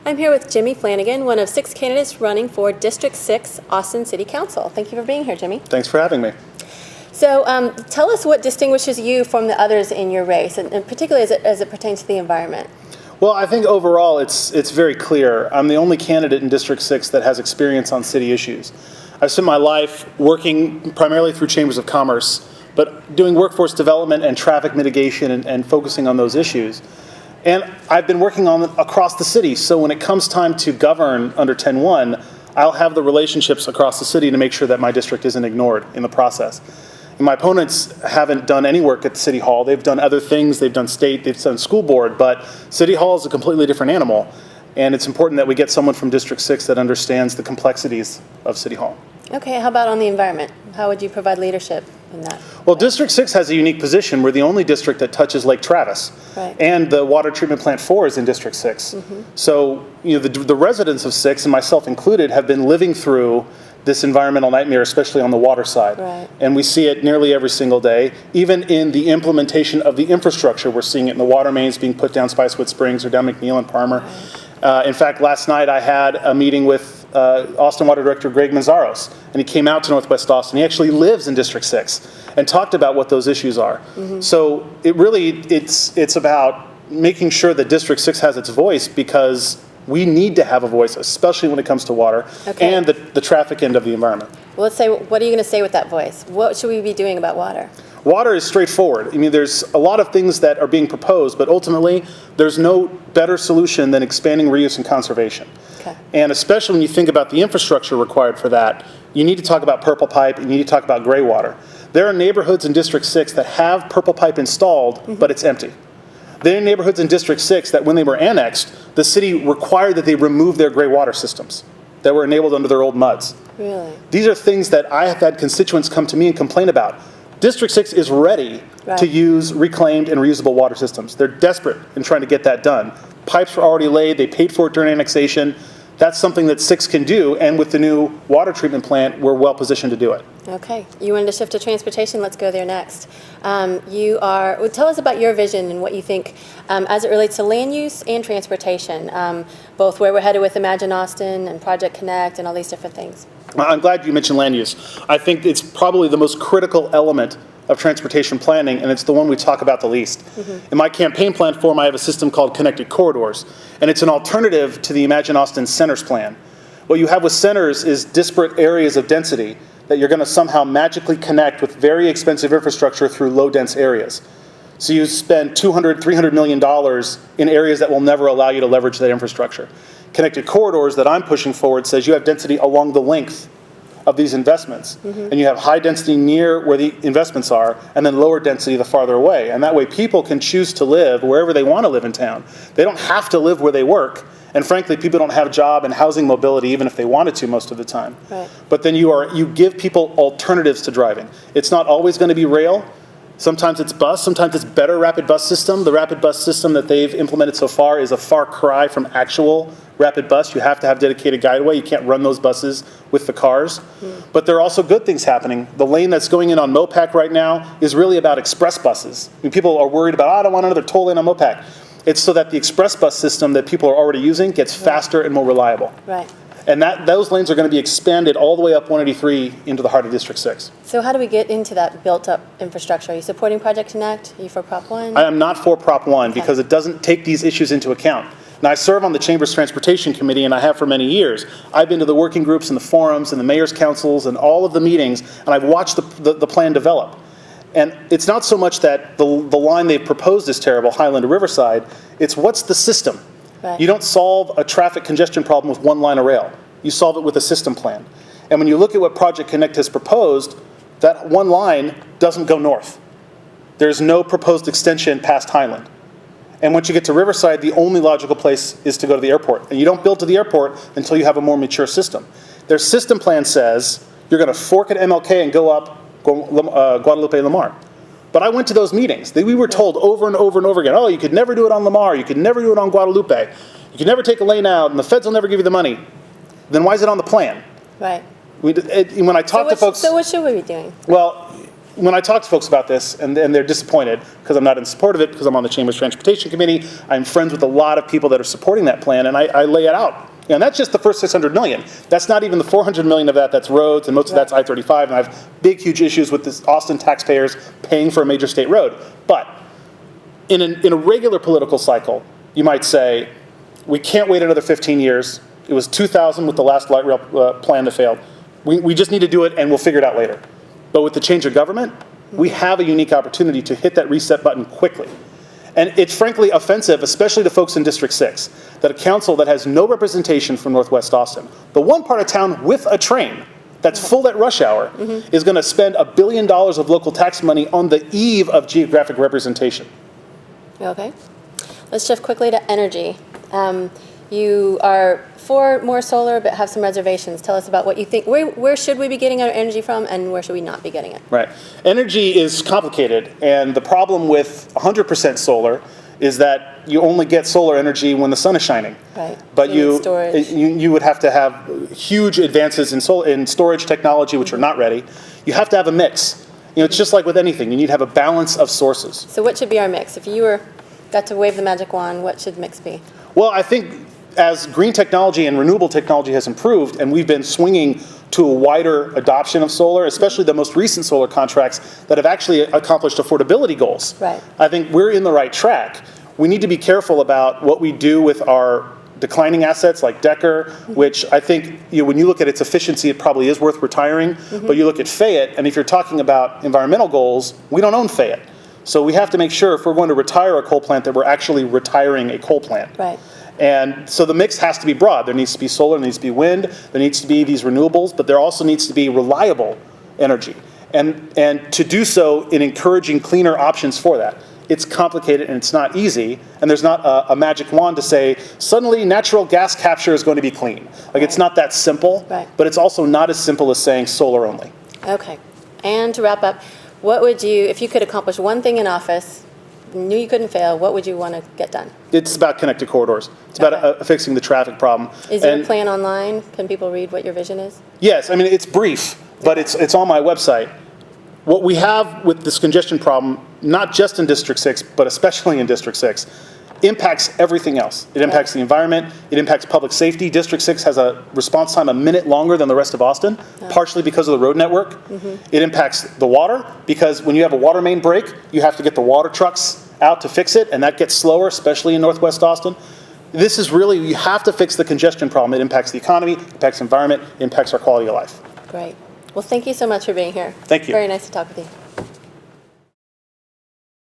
I'm here with Jimmy Flannigan, one of 6 candidates running for District 6 Austin City Council. Thank you for being here, Jimmy. Thanks for having me. So tell us what distinguishes you from the others in your race, and particularly as it pertains to the environment. Well, I think overall it's very clear. I'm the only candidate in District 6 that has experience on city issues. I've spent my life working primarily through chambers of commerce, but doing workforce development and traffic mitigation and focusing on those issues. And I've been working on them across the city, so when it comes time to govern under 10-1, I'll have the relationships across the city to make sure that my district isn't ignored in the process. And my opponents haven't done any work at City Hall. They've done other things. They've done state, they've done school board, but City Hall is a completely different animal. And it's important that we get someone from District 6 that understands the complexities of City Hall. Okay, how about on the environment? How would you provide leadership in that? Well, District 6 has a unique position. We're the only district that touches Lake Travis. Right. And the water treatment plant 4 is in District 6. Mm-hmm. So, the residents of 6, and myself included, have been living through this environmental nightmare, especially on the water side. Right. And we see it nearly every single day. Even in the implementation of the infrastructure, we're seeing it in the water mains being put down Spicewood Springs or down McNeil and Palmer. Right. In fact, last night I had a meeting with Austin Water Director Greg Manzaros, and he came out to Northwest Austin. He actually lives in District 6 and talked about what those issues are. Mm-hmm. So it's about making sure that District 6 has its voice, because we need to have a voice, especially when it comes to water. Okay. And the traffic end of the environment. Well, let's say, what are you going to say with that voice? What should we be doing about water? Water is straightforward. I mean, there's a lot of things that are being proposed, but ultimately, there's no better solution than expanding reuse and conservation. Okay. And especially when you think about the infrastructure required for that, you need to talk about purple pipe, and you need to talk about gray water. There are neighborhoods in District 6 that have purple pipe installed, mm-hmm. but it's empty. There are neighborhoods in District 6 that when they were annexed, the city required that they remove their gray water systems that were enabled under their old MUDs. Really? These are things that I have had constituents come to me and complain about. District 6 is ready to use reclaimed and reusable water systems. They're desperate in trying to get that done. Pipes were already laid. They paid for it during annexation. That's something that 6 can do, and with the new water treatment plant, we're well positioned to do it. Okay. You wanted to shift to transportation. Let's go there next. Tell us about your vision and what you think as it relates to land use and transportation, both where we're headed with Imagine Austin and Project Connect and all these different things. I'm glad you mentioned land use. I think it's probably the most critical element of transportation planning, and it's the one we talk about the least. Mm-hmm. In my campaign plan form, I have a system called Connected Corridors, and it's an alternative to the Imagine Austin Centers plan. What you have with centers is disparate areas of density that you're going to somehow magically connect with very expensive infrastructure through low-dense areas. So you spend $200, $300 million in areas that will never allow you to leverage that infrastructure. Connected Corridors that I'm pushing forward says you have density along the length of these investments, mm-hmm. and you have high density near where the investments are, and then lower density the farther away. And that way people can choose to live wherever they want to live in town. They don't have to live where they work, and frankly, people don't have job and housing mobility even if they wanted to most of the time. Right. But then you give people alternatives to driving. It's not always going to be rail. Sometimes it's bus, sometimes it's better rapid bus system. The rapid bus system that they've implemented so far is a far cry from actual rapid bus. You have to have dedicated guideway. You can't run those buses with the cars. Mm. But there are also good things happening. The lane that's going in on Mopac right now is really about express buses. I mean, people are worried about, I don't want another toll lane on Mopac. It's so that the express bus system that people are already using gets faster and more reliable. Right. And those lanes are going to be expanded all the way up 183 into the heart of District 6. So how do we get into that built-up infrastructure? Are you supporting Project Connect? Are you for Prop 1? I am not for Prop 1 because it doesn't take these issues into account. Now, I serve on the Chamber's Transportation Committee, and I have for many years. I've been to the working groups and the forums and the mayor's councils and all of the meetings, and I've watched the plan develop. And it's not so much that the line they've proposed is terrible, Highland to Riverside. It's what's the system? Right. You don't solve a traffic congestion problem with one line of rail. You solve it with a system plan. And when you look at what Project Connect has proposed, that one line doesn't go north. There's no proposed extension past Highland. And once you get to Riverside, the only logical place is to go to the airport. And you don't build to the airport until you have a more mature system. Their system plan says you're going to fork at MLK and go up Guadalupe Lamar. But I went to those meetings. We were told over and over and over again, oh, you could never do it on Lamar, you could never do it on Guadalupe, you could never take a lane out, and the feds will never give you the money. Then why is it on the plan? Right. When I talk to folks... So what should we be doing? Well, when I talk to folks about this, and they're disappointed because I'm not in support of it, because I'm on the Chamber's Transportation Committee, I'm friends with a lot of people that are supporting that plan, and I lay it out. And that's just the first $600 million. That's not even the $400 million of that's roads, and most of that's I-35, and I have big, huge issues with this Austin taxpayers paying for a major state road. But in a regular political cycle, you might say, we can't wait another 15 years. It was 2000 with the last light rail plan that failed. We just need to do it, and we'll figure it out later. But with the change of government, we have a unique opportunity to hit that reset button quickly. And it's frankly offensive, especially to folks in District 6, that a council that has no representation from Northwest Austin, the one part of town with a train that's full at rush hour, is going to spend $1 billion of local tax money on the eve of geographic representation. Okay. Let's shift quickly to energy. You are for more solar, but have some reservations. Tell us about what you think. Where should we be getting our energy from, and where should we not be getting it? Right. Energy is complicated, and the problem with 100% solar is that you only get solar energy when the sun is shining. Right. But you would have to have huge advances in storage technology, which are not ready. You have to have a mix. It's just like with anything. You need to have a balance of sources. So what should be our mix? If you got to wave the magic wand, what should mix be? Well, I think as green technology and renewable technology has improved, and we've been swinging to a wider adoption of solar, especially the most recent solar contracts that have actually accomplished affordability goals. Right. I think we're in the right track. We need to be careful about what we do with our declining assets like Decker, which I think when you look at its efficiency, it probably is worth retiring. But you look at Fayette, and if you're talking about environmental goals, we don't own Fayette. So we have to make sure if we're going to retire a coal plant that we're actually retiring a coal plant. Right. And so the mix has to be broad. There needs to be solar, there needs to be wind, there needs to be these renewables, but there also needs to be reliable energy. And to do so in encouraging cleaner options for that. It's complicated and it's not easy, and there's not a magic wand to say, suddenly natural gas capture is going to be clean. Like, it's not that simple, but it's also not as simple as saying solar only. Okay. And to wrap up, what would you, if you could accomplish one thing in office, knew you couldn't fail, what would you want to get done? It's about connected corridors. It's about fixing the traffic problem. Is your plan online? Can people read what your vision is? Yes, I mean, it's brief, but it's on my website. What we have with this congestion problem, not just in District 6, but especially in District 6, impacts everything else. It impacts the environment, it impacts public safety. District 6 has a response time a minute longer than the rest of Austin, partially because of the road network. It impacts the water, because when you have a water main break, you have to get the water trucks out to fix it, and that gets slower, especially in Northwest Austin. This is really, you have to fix the congestion problem. It impacts the economy, it impacts the environment, it impacts our quality of life. Great. Well, thank you so much for being here. Thank you. Very nice to talk with you.